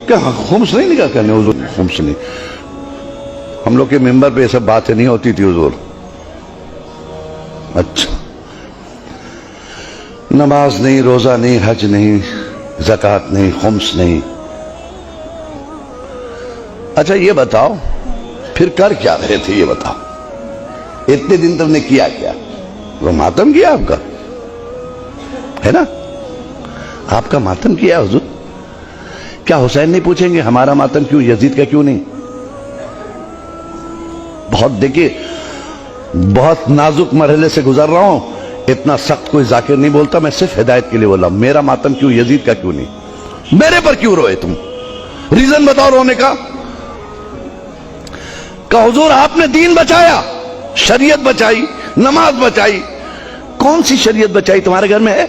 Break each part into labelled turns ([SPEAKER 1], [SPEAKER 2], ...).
[SPEAKER 1] क्या खुम्स नहीं निकाह करने हुजूर? खुम्स नहीं, हम लोग के मेंबर पे ये सब बातें नहीं होती थी हुजूर। अच्छा, नमाज नहीं, रोजा नहीं, हज नहीं, ज़कात नहीं, खुम्स नहीं। अच्छा ये बताओ फिर कर क्या रहे थे, ये बताओ। इतने दिन तुमने किया क्या? वो मातम किया आपका, है ना? आपका मातम किया हुजूर। क्या हुसैन नहीं पूछेंगे हमारा मातम क्यों, यजीद का क्यों नहीं? बहुत देखिए, बहुत नाजुक मरहले से गुजर रहा हूं, इतना सख्त कोई जाकिर नहीं बोलता, मैं सिर्फ हिदायत के लिए बोला। मेरा मातम क्यों, यजीद का क्यों नहीं? मेरे पर क्यों रोए तुम? रीजन बताओ रोने का। हुजूर आपने दीन बचाया, शरीयत बचाई, नमाज बचाई। कौन सी शरीयत बचाई तुम्हारे घर में है?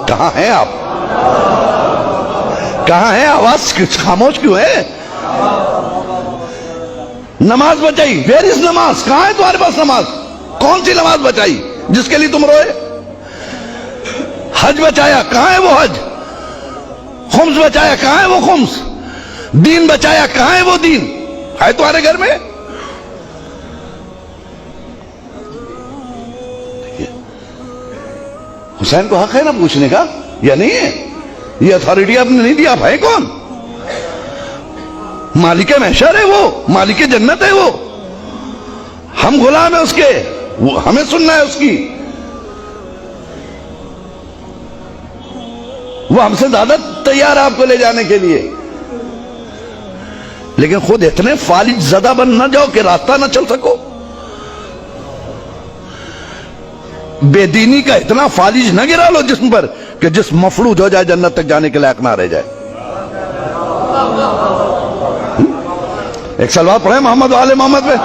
[SPEAKER 1] कहां हैं आप? कहां है? आवाज खामोश क्यों है? नमाज बचाई, वेयर इज नमाज? कहां है तुम्हारे पास नमाज? कौन सी नमाज बचाई जिसके लिए तुम रोए? हज बचाया, कहां है वो हज? खुम्स बचाया, कहां है वो खुम्स? दीन बचाया, कहां है वो दीन? है तुम्हारे घर में? हुसैन को हक है ना पूछने का, या नहीं है? ये अथॉरिटी आपने नहीं दी। आप है कौन? मालिक महशर है वो, मालिक जन्नत है वो। हम गुलाम है उसके, वो हमें सुनना है उसकी। वो हमसे ज्यादा तैयार है आपको ले जाने के लिए, लेकिन खुद इतने फालिज ज़दा बन ना जाओ कि रास्ता ना चल सको। बेदीनी का इतना फालिज न गिरा लो जिस्म पर कि जिस्म मफलूज हो जाए, जन्नत तक जाने के लायक ना रह जाए। एक सलवात पढ़े मोहम्मद वाले मोहम्मद पे।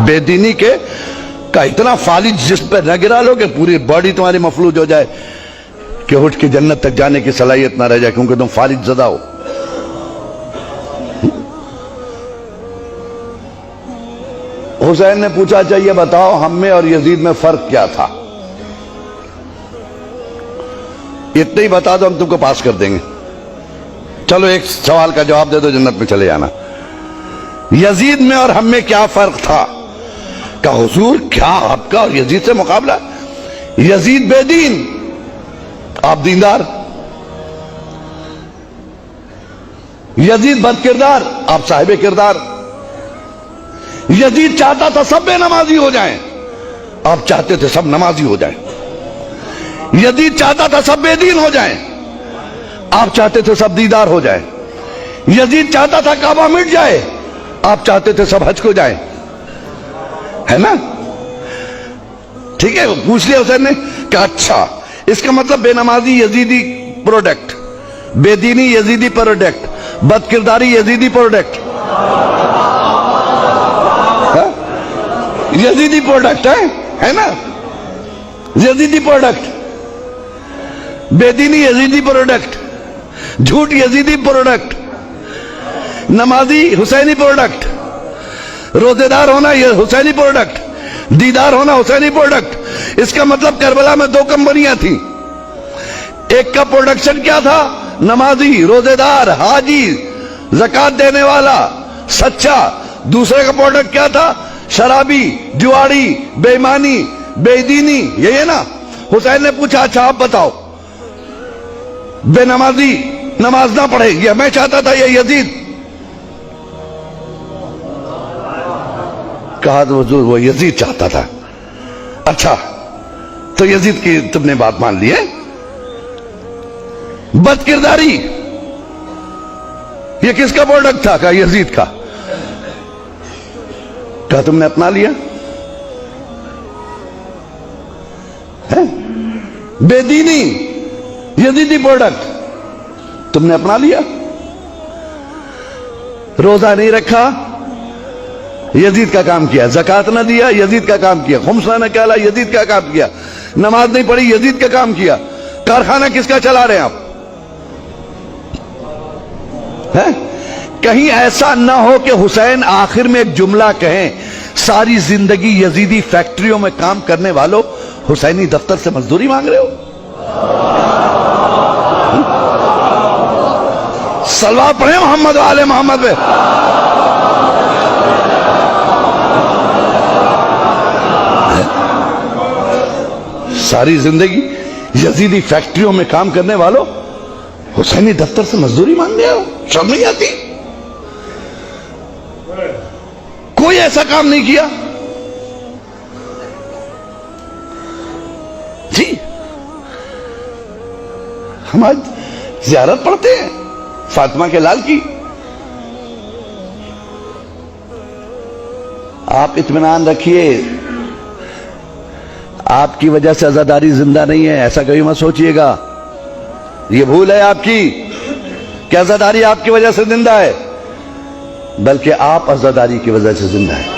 [SPEAKER 1] बेदीनी के का इतना फालिज जिस्म पर न गिरा लो कि पूरी बॉडी तुम्हारी मफलूज हो जाए कि उठ के जन्नत तक जाने की सलाहियत ना रह जाए, क्योंकि तुम फालिज ज़दा हो। हुसैन ने पूछा, चाहिए बताओ हम में और यजीद में फर्क क्या था? इतने ही बता दो, हम तुमको पास कर देंगे। चलो एक सवाल का जवाब दे दो, जन्नत में चले जाना। यजीद में और हम में क्या फर्क था? का हुजूर क्या आपका और यजीद से मुकाबला? यजीद बेदीन, आप दीनदार। यजीद बदकिरदार, आप साहिब किरदार। यजीद चाहता था सब बेनमाजी हो जाएं, आप चाहते थे सब नमाजी हो जाएं। यजीद चाहता था सब बेदीन हो जाएं, आप चाहते थे सब दीदार हो जाएं। यजीद चाहता था काबा मिट जाए, आप चाहते थे सब हज को जाएं, है ना? ठीक है, पूछ लिया हुसैन ने कि अच्छा इसका मतलब बेनमाजी यजीदी प्रोडक्ट, बेदीनी यजीदी प्रोडक्ट, बदकिरदारी यजीदी प्रोडक्ट, यजीदी प्रोडक्ट है ना? यजीदी प्रोडक्ट, बेदीनी यजीदी प्रोडक्ट, झूठ यजीदी प्रोडक्ट, नमाजी हुसैनी प्रोडक्ट, रोजेदार होना यह हुसैनी प्रोडक्ट, दीदार होना हुसैनी प्रोडक्ट। इसका मतलब करबला में दो कंपनियां थी, एक का प्रोडक्शन क्या था? नमाजी, रोजेदार, हाजी, ज़कात देने वाला, सच्चा। दूसरे का प्रोडक्ट क्या था? शराबी, जुआड़ी, बेईमानी, बेदीनी। यही है ना? हुसैन ने पूछा, अच्छा आप बताओ, बेनमाजी नमाज ना पढ़े, यह मैं चाहता था, यह यजीद? कहा तो हुजूर वो यजीद चाहता था। अच्छा तो यजीद की तुमने बात मान ली है। बदकिरदारी ये किसका प्रोडक्ट था? का यजीद का। क्या तुमने अपना लिया है? बेदीनी यजीदी प्रोडक्ट तुमने अपना लिया। रोजा नहीं रखा, यजीद का काम किया। ज़कात ना दिया, यजीद का काम किया। खुम्स ना निकाला, यजीद का काम किया। नमाज नहीं पढ़ी, यजीद का काम किया। कारखाना किसका चला रहे हैं आप? है? कहीं ऐसा ना हो कि हुसैन आखिर में एक जुमला कहें, सारी जिंदगी यजीदी फैक्ट्रियों में काम करने वालों हुसैनी दफ्तर से मजदूरी मांग रहे हो। सलवार पढ़े मोहम्मद वाले मोहम्मद पे। सारी जिंदगी यजीदी फैक्ट्रियों में काम करने वालों हुसैनी दफ्तर से मजदूरी मांग रहे हो। शर्म नहीं आती? कोई ऐसा काम नहीं किया जी। हम आज ज़ियारत पढ़ते हैं फातिमा के लाल की। आप इत्मीनान रखिए, आपकी वजह से अज़ादारी जिंदा नहीं है, ऐसा कभी मत सोचिएगा। ये भूल है आपकी कि अज़ादारी आपकी वजह से जिंदा है, बल्कि आप अज़ादारी की वजह से जिंदा है।